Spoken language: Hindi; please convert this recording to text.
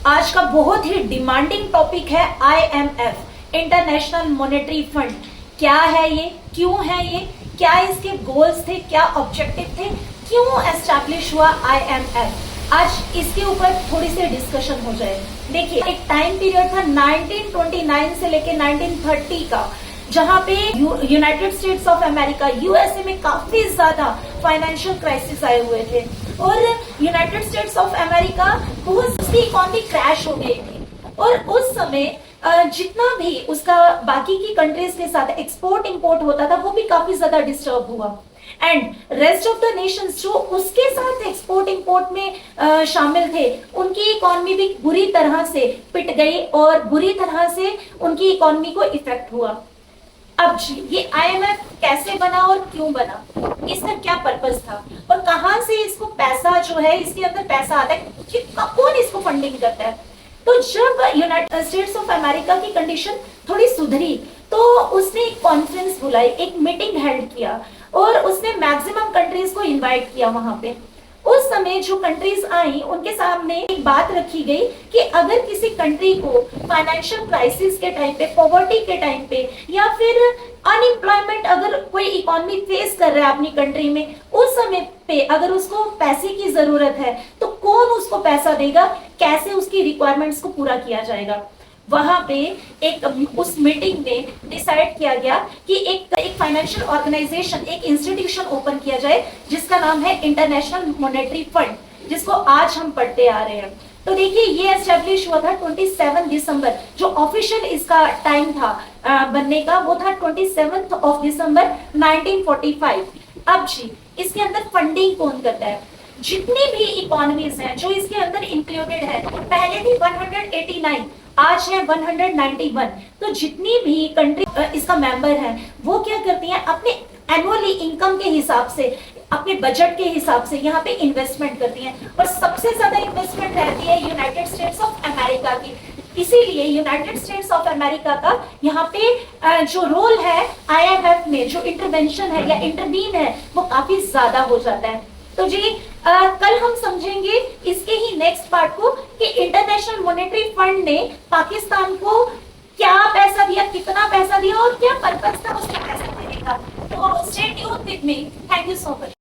आज का बहुत ही डिमांडिंग टॉपिक है IMF, इंटरनेशनल मॉनेटरी फंड। क्या है ये, क्यों है ये, क्या इसके गोल्स थे, क्या ऑब्जेक्टिव थे, क्यों एस्टैब्लिश हुआ IMF। आज इसके ऊपर थोड़ी सी डिस्कशन हो जाए। देखिए, एक टाइम पीरियड था 1929 से लेके 1930 का, जहां पे United states of America USA में काफी ज्यादा फाइनेंशियल क्राइसिस आए हुए थे और यूनाइटेड स्टेट्स ऑफ अमेरिका बहुत उसकी इकोनॉमी क्रैश हो गई थी। और उस समय जितना भी उसका बाकी की कंट्रीज के साथ एक्सपोर्ट इंपोर्ट होता था वो भी काफी ज्यादा डिस्टर्ब हुआ। And rest of the Nations जो उसके साथ एक्सपोर्ट इंपोर्ट में शामिल थे, उनकी इकोनॉमी भी बुरी तरह से पिट गई और बुरी तरह से उनकी इकोनॉमी को इफेक्ट हुआ। अब जी, ये IMF कैसे बना और क्यों बना, इसका क्या पर्पस था और कहां से इसको पैसा जो है, इसके अंदर पैसा आता है, कौन इसको फंडिंग करता है। तो जब यूनाइटेड स्टेट्स ऑफ अमेरिका की कंडीशन थोड़ी सुधरी तो उसने एक कॉन्फ्रेंस बुलाई, एक मीटिंग हेल्ड किया और उसने मैक्सिमम कंट्रीज को इनवाइट किया। वहां पे उस समय जो कंट्रीज आई उनके सामने एक बात रखी गई कि अगर किसी कंट्री को फाइनेंशियल क्राइसिस के टाइम पे, पॉवर्टी के टाइम पे या फिर अनएम्प्लॉयमेंट, अगर कोई इकोनॉमी फेस कर रहा है अपनी कंट्री में, उस समय पे अगर उसको पैसे की जरूरत है तो कौन उसको पैसा देगा, कैसे उसकी रिक्वायरमेंट्स को पूरा किया जाएगा। वहां पे एक उस मीटिंग में डिसाइड किया गया कि एक फाइनेंशियल ऑर्गेनाइजेशन, एक इंस्टीट्यूशन ओपन किया जाए जिसका नाम है इंटरनेशनल मॉनेटरी फंड, जिसको आज हम पढ़ते आ रहे हैं। तो देखिए, ये एस्टेब्लिश हुआ था 27 दिसंबर, जो ऑफिशियल इसका टाइम था बनने का, वो था 27 दिसंबर 1945। अब जी, इसके अंदर फंडिंग कौन करता है, जितनी भी इकोनॉमीज हैं जो इसके अंदर इंक्लूडेड है, पहले थी 189, आज है 191। तो जितनी भी कंट्री इसका मेंबर है वो क्या करती हैं, अपने एनुअली इनकम के हिसाब से, अपने बजट के हिसाब से यहाँ पे इन्वेस्टमेंट करती हैं और सबसे ज्यादा इन्वेस्टमेंट रहती है यूनाइटेड स्टेट्स ऑफ अमेरिका की। इसीलिए यूनाइटेड स्टेट्स ऑफ अमेरिका का यहाँ पे जो रोल है IMF में, जो इंटरवेंशन है या इंटरवीन है, वो काफी ज्यादा हो जाता है। तो जी कल हम समझेंगे इसके ही नेक्स्ट पार्ट को कि इंटरनेशनल मॉनेटरी फंड ने पाकिस्तान को क्या पैसा दिया, कितना पैसा दिया और क्या पर्पस था उसके पैसा देने का। तो stay tuned with me. Thank you so much.